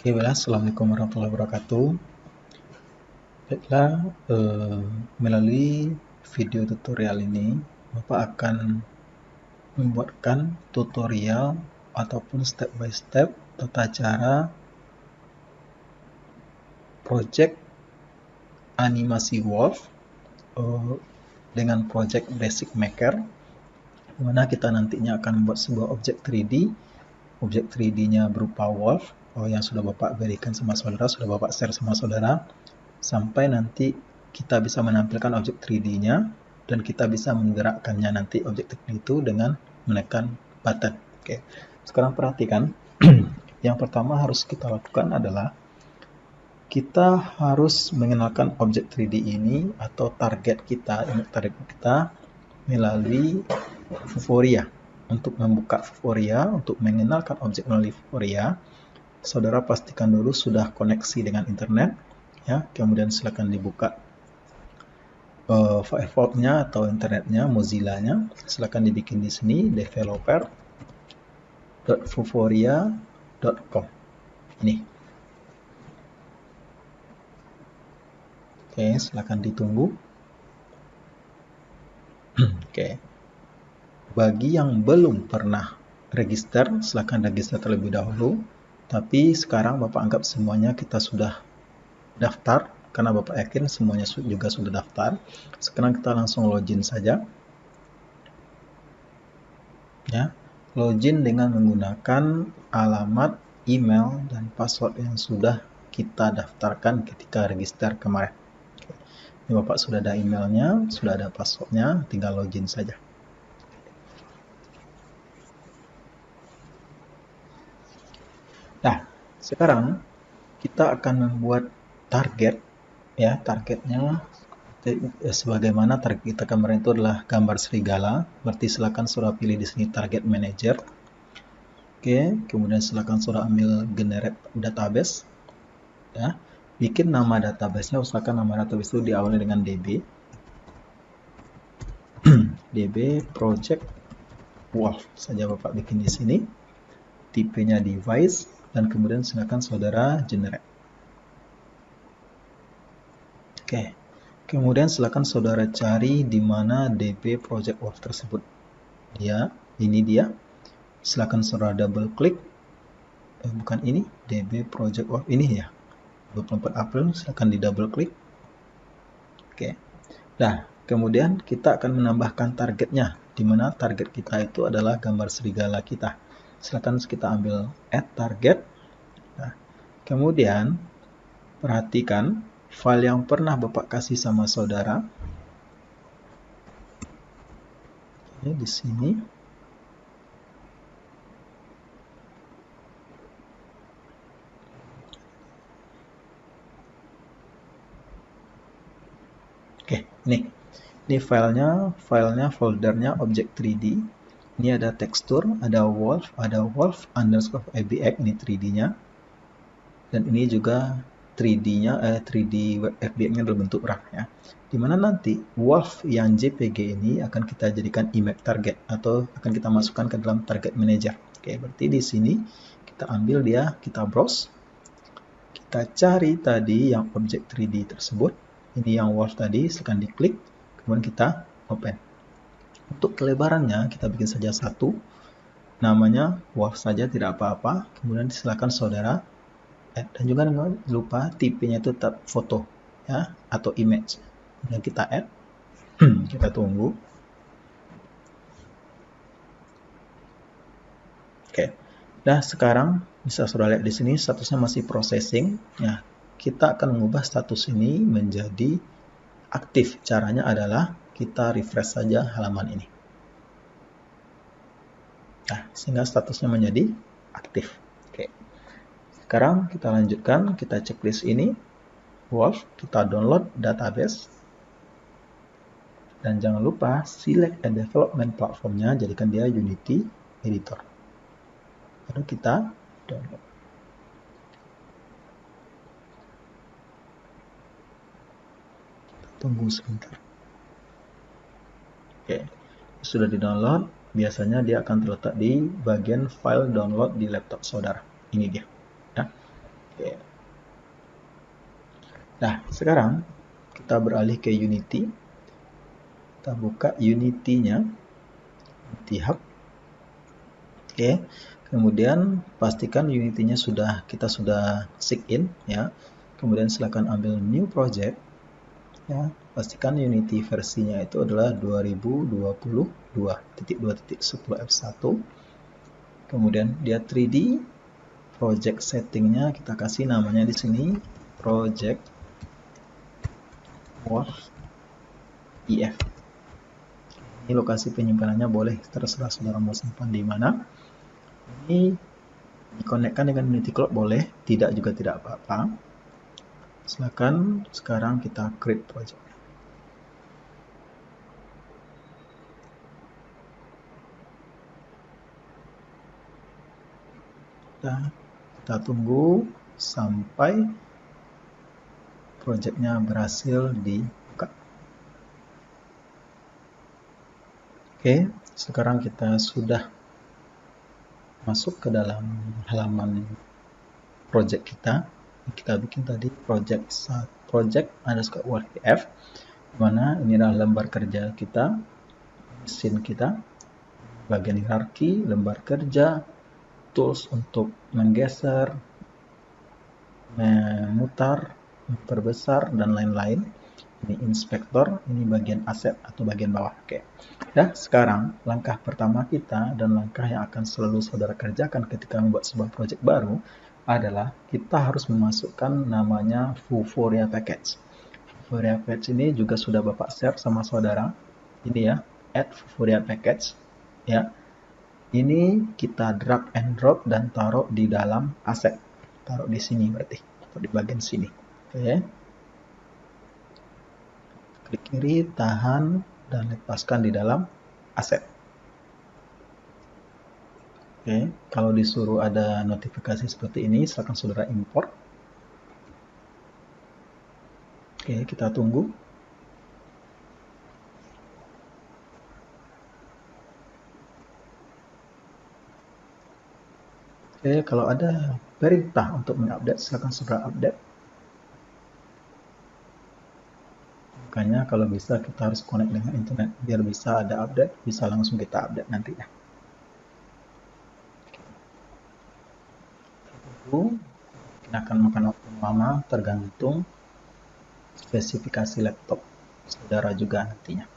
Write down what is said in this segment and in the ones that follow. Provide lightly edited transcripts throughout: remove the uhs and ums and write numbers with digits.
Oke, baiklah. Assalamualaikum warahmatullahi wabarakatuh. Baiklah, melalui video tutorial ini, Bapak akan membuatkan tutorial ataupun step by step tata cara project animasi Wolf dengan project Basic Maker, di mana kita nantinya akan membuat sebuah objek 3D. Objek 3D-nya berupa Wolf yang sudah Bapak berikan sama saudara, sudah Bapak share sama saudara, sampai nanti kita bisa menampilkan objek 3D-nya dan kita bisa menggerakkannya nanti objek 3D itu dengan menekan button. Oke. Sekarang perhatikan, yang pertama harus kita lakukan adalah kita harus mengenalkan objek 3D ini atau target kita melalui Vuforia. Untuk membuka Vuforia, untuk mengenalkan objek melalui Vuforia, saudara pastikan dulu sudah koneksi dengan internet. Ya, kemudian silakan dibuka Firefox-nya atau internetnya, Mozilla-nya. Silakan dibikin di sini developer.vuforia.com. Ini. Oke, silakan ditunggu. Oke. Bagi yang belum pernah register, silakan register terlebih dahulu. Tapi sekarang Bapak anggap semuanya kita sudah daftar, karena Bapak yakin semuanya juga sudah daftar. Sekarang kita langsung login saja. Ya, login dengan menggunakan alamat, email, dan password yang sudah kita daftarkan ketika register kemarin. Ini Bapak sudah ada emailnya, sudah ada passwordnya, tinggal login saja. Nah, sekarang kita akan membuat target. Ya, targetnya sebagaimana target kita kemarin itu adalah gambar serigala, berarti silakan saudara pilih di sini target manager. Oke, kemudian silakan saudara ambil generate database. Ya, bikin nama database-nya, usahakan nama database itu diawali dengan DB. DB project Wolf saja Bapak bikin di sini. Tipenya device dan kemudian silakan saudara generate. Oke. Kemudian silakan saudara cari di mana DB Project Wolf tersebut. Ini dia. Silakan saudara double klik. Bukan ini, DB Project Wolf ini ya. 24 April, silakan di double klik. Oke. Nah, kemudian kita akan menambahkan targetnya, di mana target kita itu adalah gambar serigala kita. Silakan kita ambil add target. Nah, kemudian perhatikan file yang pernah Bapak kasih sama saudara. Oke, di sini. Oke, ini filenya, foldernya objek 3D. Ini ada tekstur, ada wolf underscore FBX, ini 3D-nya. Dan ini juga 3D-nya, 3D FBX-nya dalam bentuk rak ya. Dimana nanti wolf yang JPG ini akan kita jadikan image target atau akan kita masukkan ke dalam target manager. Oke, berarti di sini kita ambil dia, kita browse. Kita cari tadi yang objek 3D tersebut. Ini yang wolf tadi, silakan diklik, kemudian kita open. Untuk kelebarannya kita bikin saja 1, namanya wolf saja, tidak apa-apa. Kemudian silakan saudara add, dan juga jangan lupa tipenya itu tetap foto ya atau image. Kemudian kita add, kita tunggu. Oke. Nah, sekarang bisa saudara lihat di sini statusnya masih processing ya. Kita akan mengubah status ini menjadi aktif. Caranya adalah kita refresh saja halaman ini. Nah, sehingga statusnya menjadi aktif. Oke. Sekarang kita lanjutkan, kita checklist ini. Wolf, kita download database. Dan jangan lupa select a development platformnya, jadikan dia Unity Editor. Lalu kita download. Tunggu sebentar. Oke, sudah di-download. Biasanya dia akan terletak di bagian file download di laptop saudara. Ini dia. Ya. Oke. Nah, sekarang kita beralih ke Unity. Kita buka Unity-nya, Unity Hub. Oke. Kemudian pastikan Unity-nya kita sudah sign in ya. Kemudian silakan ambil new project ya. Pastikan Unity versinya itu adalah 2022.2.10 F1. Kemudian dia 3D project settingnya kita kasih namanya di sini project Wolf EF. Ini lokasi penyimpanannya boleh terserah saudara mau simpan di mana. Ini dikonekkan dengan Unity Cloud boleh, tidak juga tidak apa-apa. Silakan sekarang kita create project. Kita tunggu sampai projectnya berhasil dibuka. Oke, sekarang kita sudah masuk ke dalam halaman project kita. Kita bikin tadi project underscore WordPF, mana ini adalah lembar kerja kita, mesin kita, bagian hierarki, lembar kerja, tools untuk menggeser, memutar, memperbesar, dan lain-lain. Ini inspektor, ini bagian aset atau bagian bawah. Oke. Nah, sekarang langkah pertama kita dan langkah yang akan selalu saudara kerjakan ketika membuat sebuah project baru adalah kita harus memasukkan namanya Vuforia package. Vuforia package ini juga sudah Bapak share sama saudara. Ini ya, add Vuforia package ya. Ini kita drag and drop dan taruh di dalam aset. Taruh di sini berarti, atau di bagian sini. Oke. Klik kiri, tahan, dan lepaskan di dalam aset. Oke, kalau disuruh ada notifikasi seperti ini, silakan saudara import. Oke, kita tunggu. Oke, kalau ada perintah untuk mengupdate, silakan saudara update. Makanya kalau bisa kita harus connect dengan internet biar bisa ada update, bisa langsung kita update nanti ya. Tunggu, ini akan makan waktu lama tergantung spesifikasi laptop saudara juga nantinya.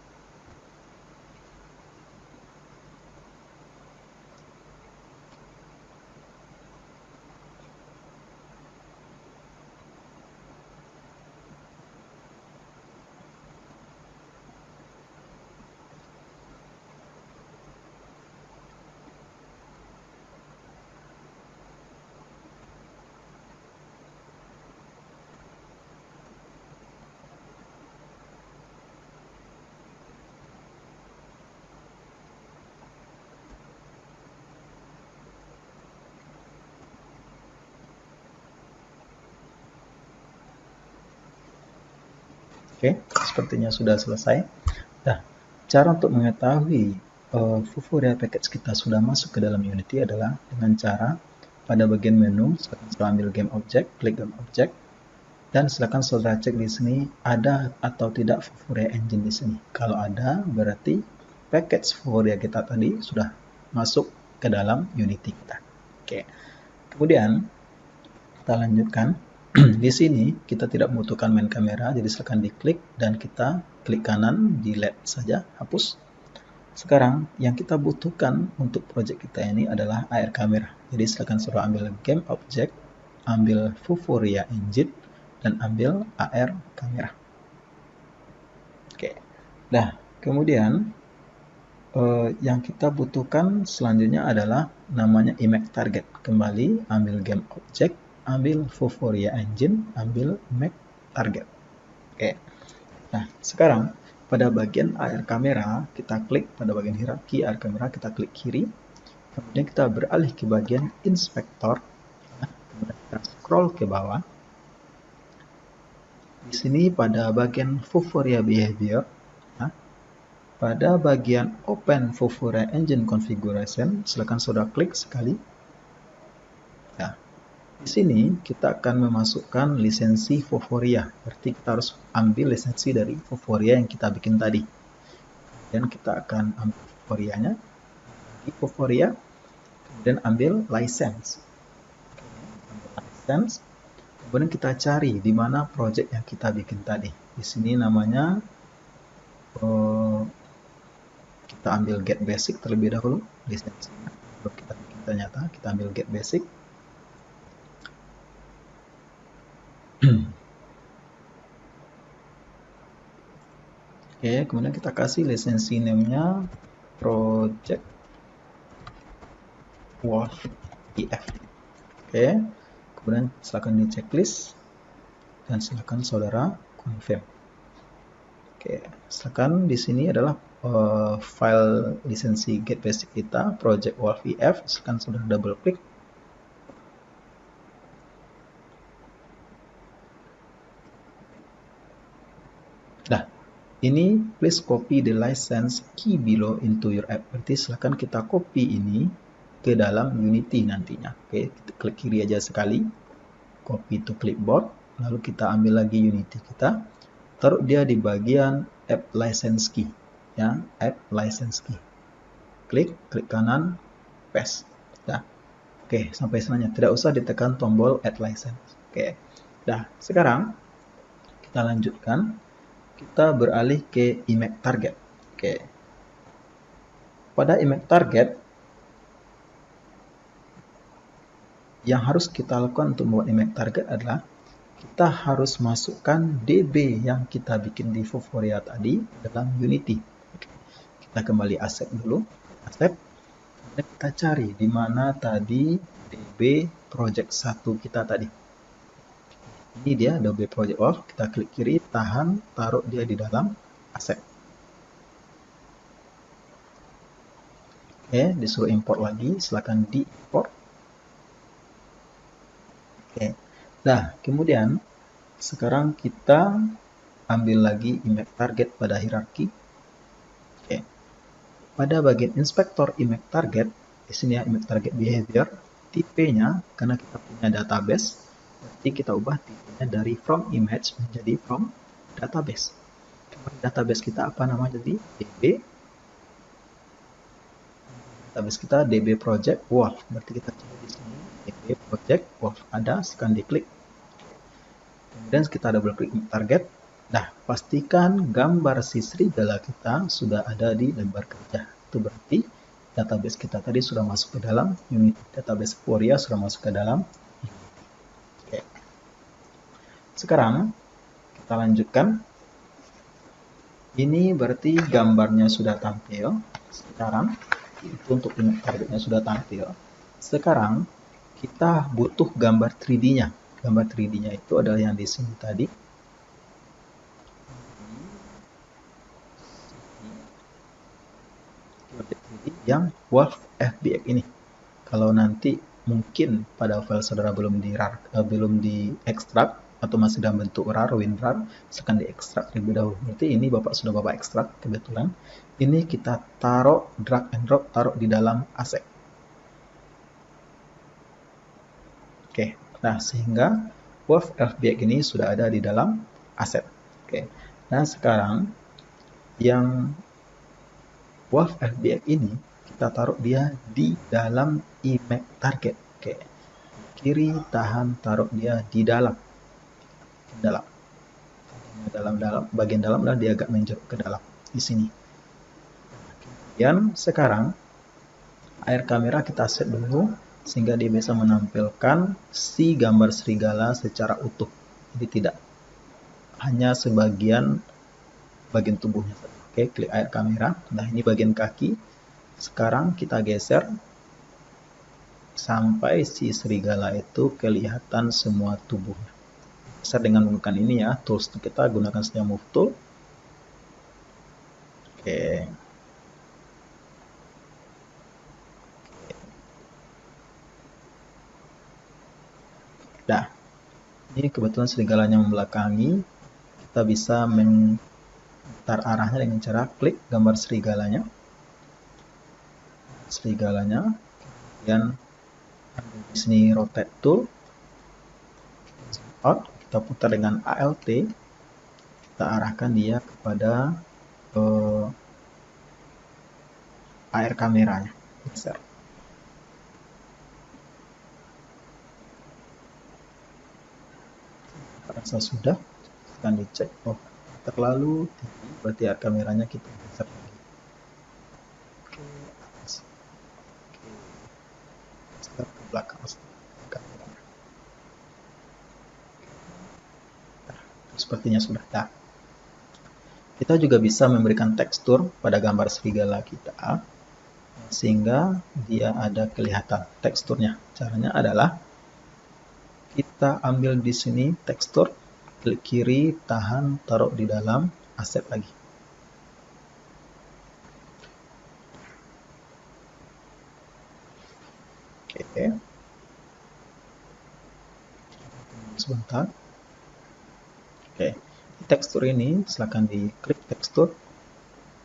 Oke, sepertinya sudah selesai. Nah, cara untuk mengetahui Vuforia package kita sudah masuk ke dalam Unity adalah dengan cara pada bagian menu, silakan ambil game object, klik game object, dan silakan saudara cek di sini ada atau tidak Vuforia engine di sini. Kalau ada, berarti package Vuforia kita tadi sudah masuk ke dalam Unity kita. Oke, kemudian kita lanjutkan. Di sini kita tidak membutuhkan main kamera, jadi silakan diklik dan kita klik kanan, delete saja, hapus. Sekarang yang kita butuhkan untuk project kita ini adalah AR camera. Jadi silakan saudara ambil game object, ambil Vuforia engine, dan ambil AR camera. Oke. Nah, kemudian yang kita butuhkan selanjutnya adalah namanya image target. Kembali ambil game object, ambil Vuforia engine, ambil image target. Oke. Nah, sekarang pada bagian AR kamera, kita klik pada bagian hierarki AR kamera, kita klik kiri. Kemudian kita beralih ke bagian inspektor. Nah, kemudian kita scroll ke bawah. Di sini pada bagian Vuforia behavior, nah, pada bagian open Vuforia engine configuration, silakan saudara klik sekali. Nah, Di sini kita akan memasukkan lisensi Foforia. Berarti kita harus ambil lisensi dari Foforia yang kita bikin tadi. Dan kita akan ambil Foforianya, di Foforia, kemudian ambil license. Kemudian kita cari di mana project yang kita bikin tadi. Di sini namanya kita ambil get basic terlebih dahulu lisensinya. Kalau kita bikin ternyata kita ambil get basic. Oke, kemudian kita kasih lisensi name-nya project Wolf EF. Oke, kemudian silakan di checklist dan silakan saudara confirm. Oke, silakan di sini adalah file lisensi get basic kita project Wolf EF. Silakan saudara double klik. Nah, ini please copy the license key below into your app. Berarti silakan kita copy ini ke dalam Unity nantinya. Oke, kita klik kiri aja sekali. Copy to clipboard. Lalu kita ambil lagi Unity kita. Taruh dia di bagian app license key. Ya, app license key. Klik kanan, paste. Nah, oke, sampai sananya. Tidak usah ditekan tombol add license. Oke. Nah, sekarang kita lanjutkan. Kita beralih ke image target. Oke. Pada image target, yang harus kita lakukan untuk membuat image target adalah kita harus masukkan DB yang kita bikin di Foforia tadi dalam Unity. Oke. Kita kembali asset dulu. Asset. Dan kita cari di mana tadi DB project 1 kita tadi. Ini dia DB project Wolf. Kita klik kiri, tahan, taruh dia di dalam aset. Oke, disuruh import lagi, silakan di-import. Oke. Nah, kemudian sekarang kita ambil lagi image target pada hierarki. Oke. Pada bagian inspektor image target, di sini ya image target behavior, tipenya karena kita punya database, berarti kita ubah tipenya dari from image menjadi from database. Kemudian database kita apa namanya jadi DB. Database kita DB project Wolf. Berarti kita cari di sini DB project Wolf ada, silakan diklik. Kemudian kita double klik target. Nah, pastikan gambar si serigala kita sudah ada di lembar kerja. Itu berarti database kita tadi sudah masuk ke dalam Unity. Database Foforia sudah masuk ke dalam Unity. Oke. Sekarang kita lanjutkan. Ini berarti gambarnya sudah tampil. Sekarang itu untuk image targetnya sudah tampil. Sekarang kita butuh gambar 3D-nya. Gambar 3D-nya itu adalah yang di sini tadi. Yang Wolf FBX ini. Kalau nanti mungkin pada file saudara belum diekstrak atau masih dalam bentuk RAR, WinRAR, silakan diekstrak terlebih dahulu. Berarti ini sudah Bapak ekstrak kebetulan. Ini kita taruh drag and drop, taruh di dalam aset. Oke, nah sehingga Wolf FBX ini sudah ada di dalam aset. Oke, nah sekarang yang Wolf FBX ini kita taruh dia di dalam image target. Oke, kiri tahan, taruh dia di dalam. Bagian dalam adalah dia agak menjorok ke dalam di sini. Kemudian sekarang air kamera kita set dulu sehingga dia bisa menampilkan si gambar serigala secara utuh. Jadi tidak hanya bagian tubuhnya. Oke, klik air kamera. Nah, ini bagian kaki. Sekarang kita geser sampai si serigala itu kelihatan semua tubuhnya. Geser dengan menggunakan ini ya, tools kita gunakan saja move tool. Oke. Nah, ini kebetulan serigalanya membelakangi. Kita bisa memutar arahnya dengan cara klik gambar serigalanya. Kemudian di sini rotate tool. out, kita putar dengan ALT, kita arahkan dia kepada AR kameranya. Geser. Rasa sudah, akan dicek. Oh, terlalu tinggi, berarti AR kameranya kita geser lagi. Oke, atas. Oke, geser ke belakang. Sepertinya sudah. Nah, kita juga bisa memberikan tekstur pada gambar serigala kita sehingga dia ada kelihatan teksturnya. Caranya adalah kita ambil di sini tekstur, klik kiri, tahan, taruh di dalam aset lagi. Oke. Sebentar. Oke. Tekstur ini silakan diklik tekstur.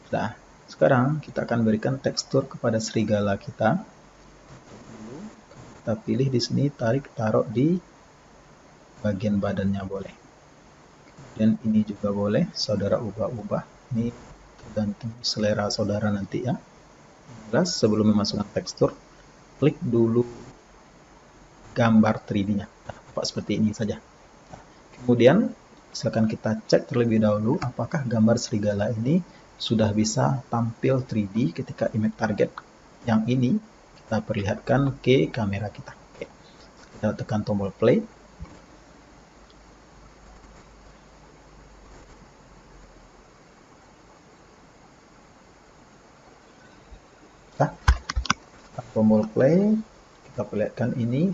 Nah, sekarang kita akan berikan tekstur kepada serigala kita. Kita pilih di sini, tarik, taruh di bagian badannya boleh. Dan ini juga boleh, saudara ubah-ubah. Ini tergantung selera saudara nanti ya. Jelas, sebelum memasukkan tekstur, klik dulu gambar 3D-nya. Nah, seperti ini saja. Nah, kemudian, silakan kita cek terlebih dahulu apakah gambar serigala ini sudah bisa tampil 3D ketika image target. Yang ini kita perlihatkan ke kamera kita. Oke. Kita tekan tombol play. Nah, tombol play, kita perlihatkan ini.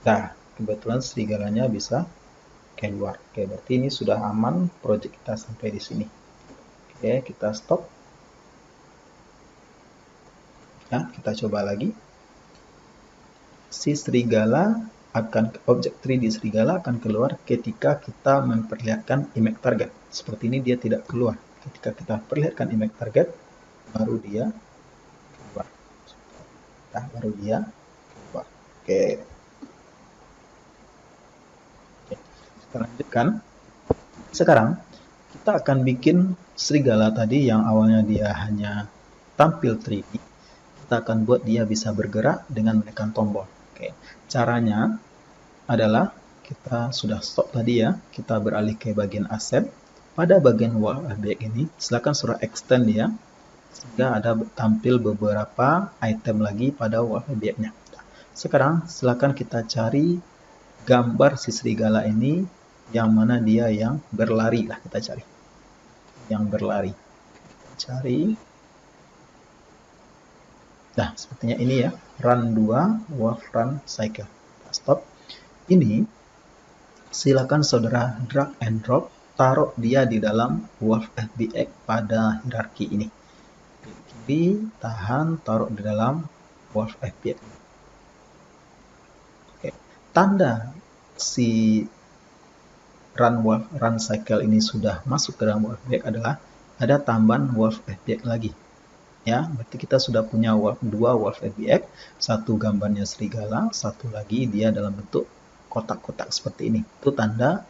Nah, kebetulan serigalanya bisa keluar. Oke, berarti ini sudah aman project kita sampai di sini. Oke, kita stop. Nah, kita coba lagi. Si serigala objek 3D serigala akan keluar ketika kita memperlihatkan image target. Seperti ini dia tidak keluar. Ketika kita perlihatkan image target, baru dia keluar. Nah, baru dia keluar. Oke. Kita lanjutkan. Sekarang kita akan bikin serigala tadi yang awalnya dia hanya tampil 3D. Kita akan buat dia bisa bergerak dengan menekan tombol. Oke. Caranya adalah kita sudah stop tadi ya. Kita beralih ke bagian aset. Pada bagian wall object ini, silakan suruh extend ya. Sehingga ada tampil beberapa item lagi pada wall object-nya. Sekarang silakan kita cari gambar si serigala ini yang mana dia yang berlari lah kita cari. Yang berlari. Cari. Nah, sepertinya ini ya. Run 2, wolf run cycle. Kita stop. Ini silakan saudara drag and drop, taruh dia di dalam wolf FBX pada hierarki ini. Klik kiri, tahan, taruh di dalam wolf FBX. Oke. Tanda si run cycle ini sudah masuk ke dalam wolf FBX adalah ada tambahan wolf FBX lagi. Ya, berarti kita sudah punya dua wolf FBX, satu gambarnya serigala, satu lagi dia dalam bentuk kotak-kotak seperti ini. Itu tanda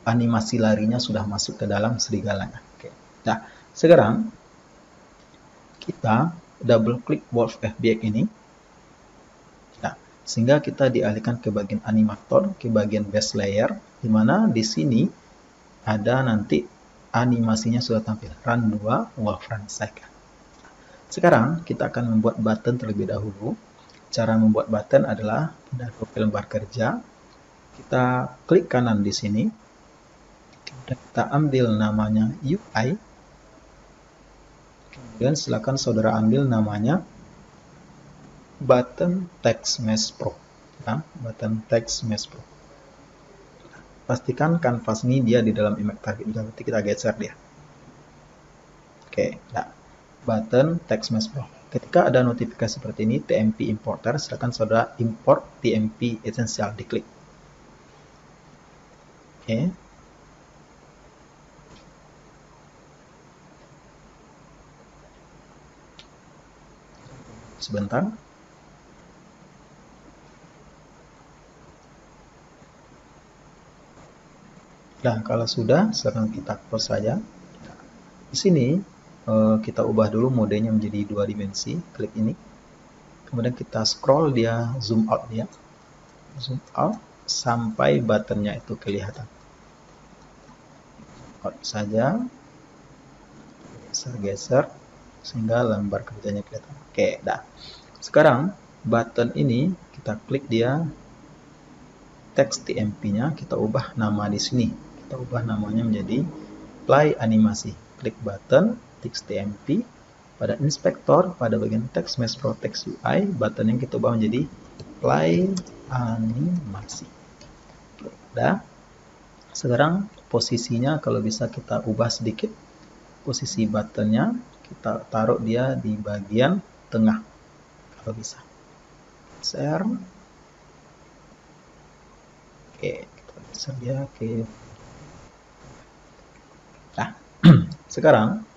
animasi larinya sudah masuk ke dalam serigalanya. Oke. Nah, sekarang kita double klik wolf FBX ini. Nah, sehingga kita dialihkan ke bagian animator, ke bagian base layer, di mana di sini ada nanti animasinya sudah tampil. Run 2, wolf run cycle. Sekarang kita akan membuat button terlebih dahulu. Cara membuat button adalah pada profil bar kerja. Kita klik kanan di sini. Dan kita ambil namanya UI. Kemudian silakan saudara ambil namanya button text mesh pro. Nah, button text mesh pro. Pastikan kanvas ini dia di dalam image target juga, berarti kita geser dia. Oke, nah, button text mesh pro. Ketika ada notifikasi seperti ini, TMP importer, silakan saudara import TMP essential, diklik. Oke. Sebentar. Nah, kalau sudah, sekarang kita close saja. Di sini kita ubah dulu modenya menjadi 2 dimensi. Klik ini. Kemudian kita scroll dia, zoom out dia. Zoom out sampai buttonnya itu kelihatan. Out saja. Geser-geser sehingga lembar kerjanya kelihatan. Oke, dah. Sekarang button ini kita klik dia, teks TMP-nya kita ubah nama di sini. Kita ubah namanya menjadi Play Animasi. Klik button teks TMP. Pada inspektor, pada bagian teks Mesh Pro Text UI, button yang kita ubah menjadi Play Animasi. Udah. Sekarang posisinya kalau bisa kita ubah sedikit. Posisi buttonnya kita taruh dia di bagian tengah kalau bisa. Share. Oke, kita bisa dia ke. Nah, sekarang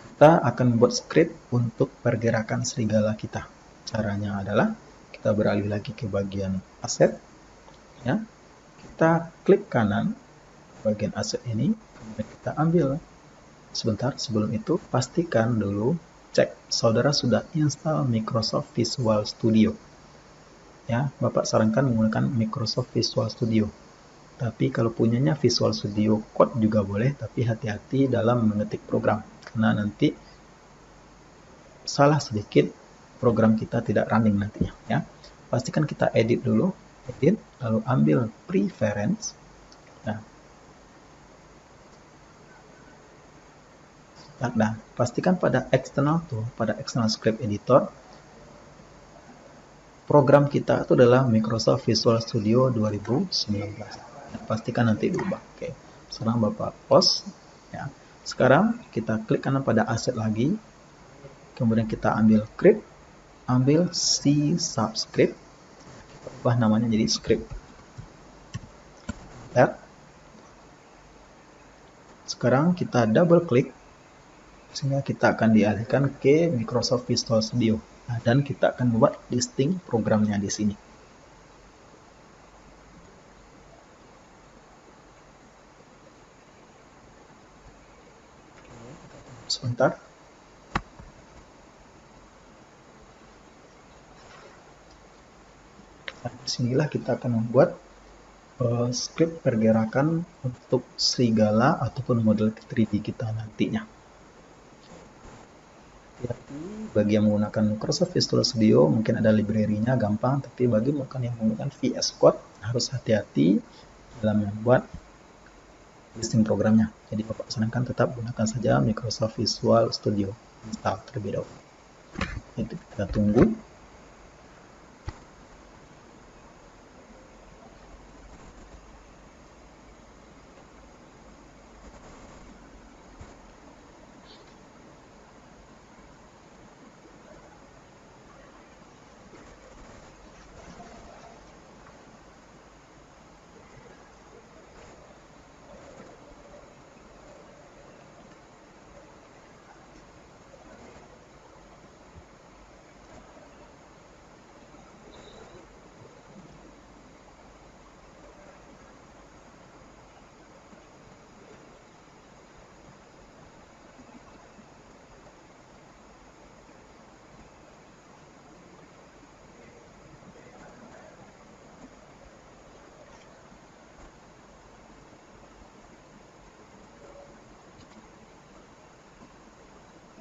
kita akan buat script untuk pergerakan serigala kita. Caranya adalah kita beralih lagi ke bagian aset, ya. Kita klik kanan bagian aset ini, kemudian kita ambil. Sebentar, sebelum itu pastikan dulu cek saudara sudah install Microsoft Visual Studio. Ya, Bapak sarankan menggunakan Microsoft Visual Studio. Tapi kalau punyanya Visual Studio Code juga boleh, tapi hati-hati dalam mengetik program. Karena nanti salah sedikit, program kita tidak running nantinya. Ya. Pastikan kita edit dulu, edit, lalu ambil preference. Nah, pastikan pada external tool, pada external script editor, program kita itu adalah Microsoft Visual Studio 2019. Pastikan nanti diubah. Oke, sekarang Bapak pause. Ya. Sekarang kita klik kanan pada aset lagi. Kemudian kita ambil script, ambil C subscript, ubah namanya jadi script. Ya. Sekarang kita double klik sehingga kita akan dialihkan ke Microsoft Visual Studio. Nah, dan kita akan membuat listing programnya di sini. Sebentar. Nah, disinilah kita akan membuat script pergerakan untuk serigala ataupun model 3D kita nantinya. Bagi yang menggunakan Microsoft Visual Studio mungkin ada library-nya gampang, tapi bagi yang menggunakan VS Code harus hati-hati dalam membuat listing programnya. Jadi Bapak sarankan tetap gunakan saja Microsoft Visual Studio install terlebih dahulu. Itu kita tunggu.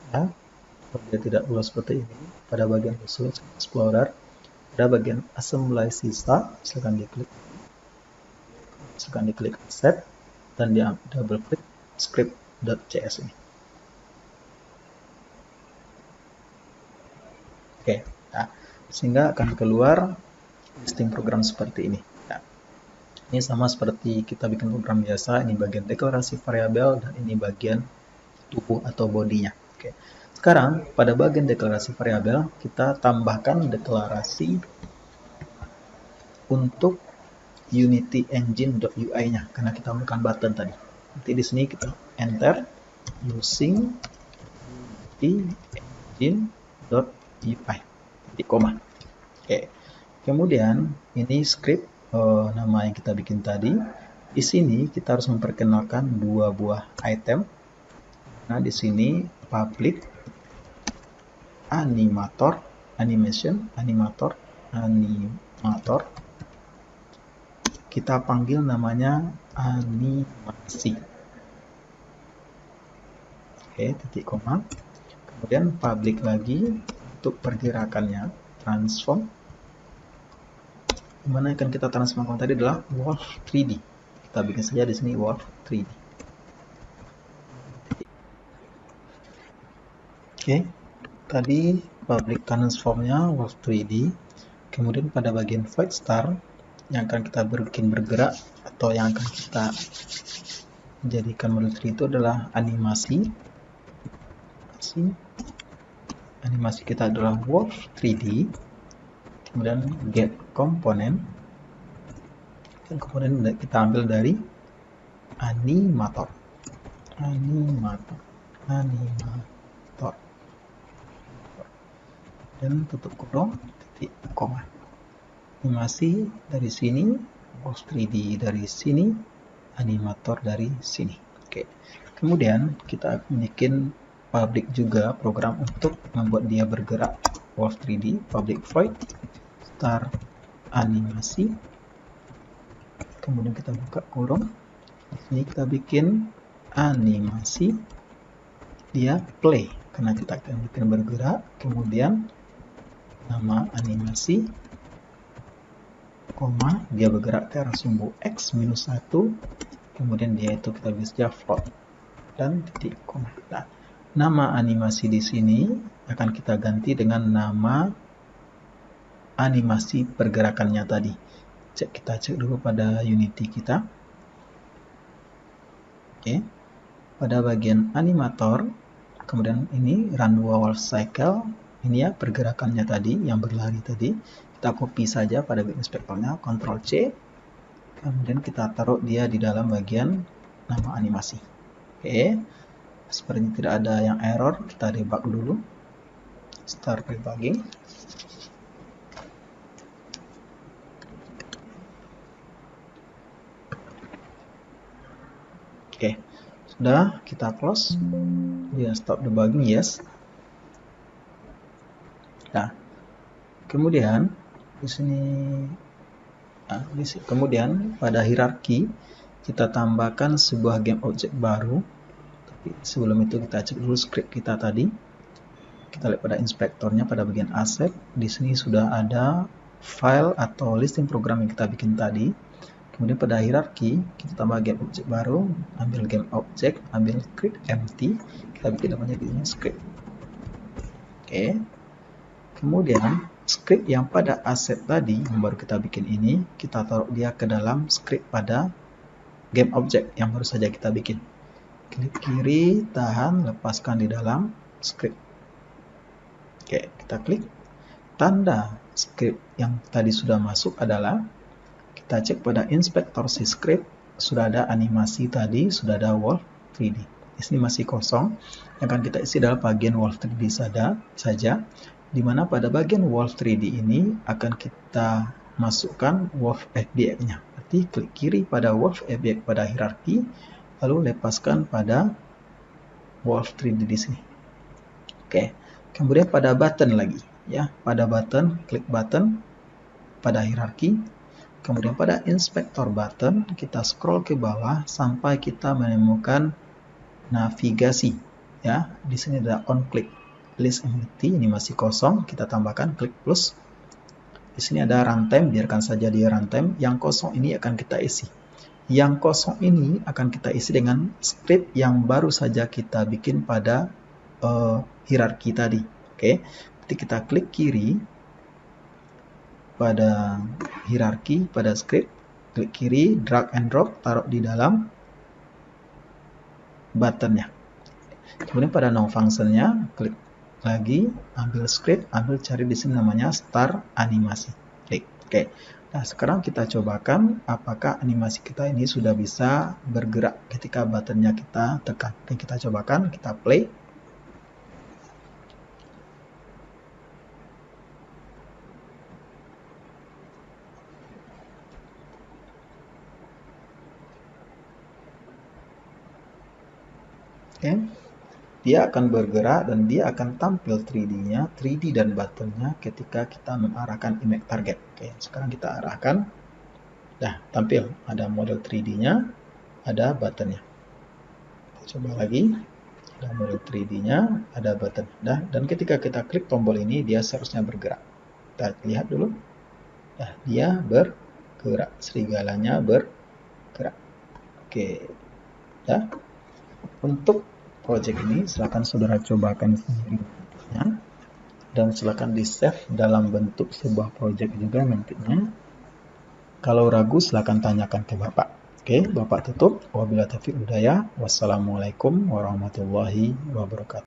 Ya, kalau dia tidak lolos seperti ini, pada bagian khusus Explorer, ada bagian Assembly Sisa, silakan diklik Set, dan dia double klik script.cs ini. Oke, nah, sehingga akan keluar listing program seperti ini. Nah, ini sama seperti kita bikin program biasa, ini bagian deklarasi variabel dan ini bagian tubuh atau bodinya. Oke. Sekarang pada bagian deklarasi variabel kita tambahkan deklarasi untuk Unity Engine.ui-nya karena kita menggunakan button tadi. Nanti di sini kita enter using Unity Engine.ui. Titik koma. Oke. Kemudian ini script nama yang kita bikin tadi. Di sini kita harus memperkenalkan dua buah item. Nah, di sini public animator, animation, animator, kita panggil namanya animasi. Oke, titik koma. Kemudian public lagi untuk pergerakannya, transform. Dimana akan kita transformkan tadi adalah wolf 3D. Kita bikin saja di sini wolf 3D. Oke, tadi public transformnya wolf 3D. Kemudian pada bagian void star yang akan kita bikin bergerak atau yang akan kita jadikan model 3D itu adalah animasi. Animasi kita adalah wolf 3D. Kemudian get komponen. Dan komponen kita ambil dari animator. Dan tutup kurung, titik koma. Animasi dari sini, wolf 3D dari sini, animator dari sini. Oke. Kemudian kita bikin public juga program untuk membuat dia bergerak. Wolf 3D, public void, start animasi. Kemudian kita buka kurung. Di sini kita bikin animasi dia play karena kita akan bikin bergerak. Kemudian nama animasi, koma, dia bergerak ke arah sumbu x-1, kemudian dia itu kita bisa float dan titik koma. Nah, nama animasi di sini akan kita ganti dengan nama animasi pergerakannya tadi. Kita cek dulu pada Unity kita. Oke, pada bagian animator, kemudian ini run wolf cycle, ini ya pergerakannya tadi yang berlari tadi. Kita copy saja pada inspektornya, Ctrl C, kemudian kita taruh dia di dalam bagian nama animasi. Oke, sepertinya tidak ada yang error, kita debug dulu. Start debugging. Oke, sudah, kita close. Dia stop debugging, yes. Nah, kemudian di sini, kemudian pada hierarki kita tambahkan sebuah game object baru. Tapi sebelum itu kita cek dulu script kita tadi. Kita lihat pada inspektornya pada bagian asset. Di sini sudah ada file atau listing program yang kita bikin tadi. Kemudian pada hierarki kita tambah game object baru, ambil game object, ambil script empty, kita bikin namanya di sini script. Oke. Kemudian script yang pada aset tadi yang baru kita bikin ini, kita taruh dia ke dalam script pada game object yang baru saja kita bikin. Klik kiri, tahan, lepaskan di dalam script. Oke, kita klik. Tanda script yang tadi sudah masuk adalah, kita cek pada inspektor si script, sudah ada animasi tadi, sudah ada wolf 3D. Di sini masih kosong, yang akan kita isi adalah bagian wolf 3D saja, di mana pada bagian wolf 3D ini akan kita masukkan wolf FBX-nya. Berarti klik kiri pada wolf FBX pada hierarki, lalu lepaskan pada wolf 3D di sini. Oke, kemudian pada button lagi, ya, pada button, klik button pada hierarki. Kemudian pada inspektor button, kita scroll ke bawah sampai kita menemukan navigasi. Ya, di sini ada on click. List empty, ini masih kosong, kita tambahkan klik plus. Di sini ada runtime, biarkan saja dia runtime. Yang kosong ini akan kita isi. Yang kosong ini akan kita isi dengan script yang baru saja kita bikin pada hierarki tadi. Oke, jadi kita klik kiri pada hierarki, pada script, klik kiri, drag and drop, taruh di dalam buttonnya. Kemudian pada no functionnya, klik lagi, ambil script, ambil cari di sini namanya start animasi. Klik. Oke. Nah, sekarang kita cobakan apakah animasi kita ini sudah bisa bergerak ketika buttonnya kita tekan. Oke, kita cobakan, kita play. Oke. Dia akan bergerak dan dia akan tampil 3D-nya, 3D dan button-nya ketika kita mengarahkan image target. Oke, sekarang kita arahkan. Dah, tampil. Ada model 3D-nya, ada button-nya. Coba lagi. Ada model 3D-nya, ada button. Dah, dan ketika kita klik tombol ini, dia seharusnya bergerak. Kita lihat dulu. Dah, dia bergerak. Serigalanya bergerak. Oke. Dah. Untuk project ini, silakan saudara cobakan sendiri dan silakan di-save dalam bentuk sebuah project juga nantinya. Kalau ragu, silakan tanyakan ke Bapak. Oke, Bapak tutup. Wabillahi taufiq hidayah. Wassalamualaikum warahmatullahi wabarakatuh.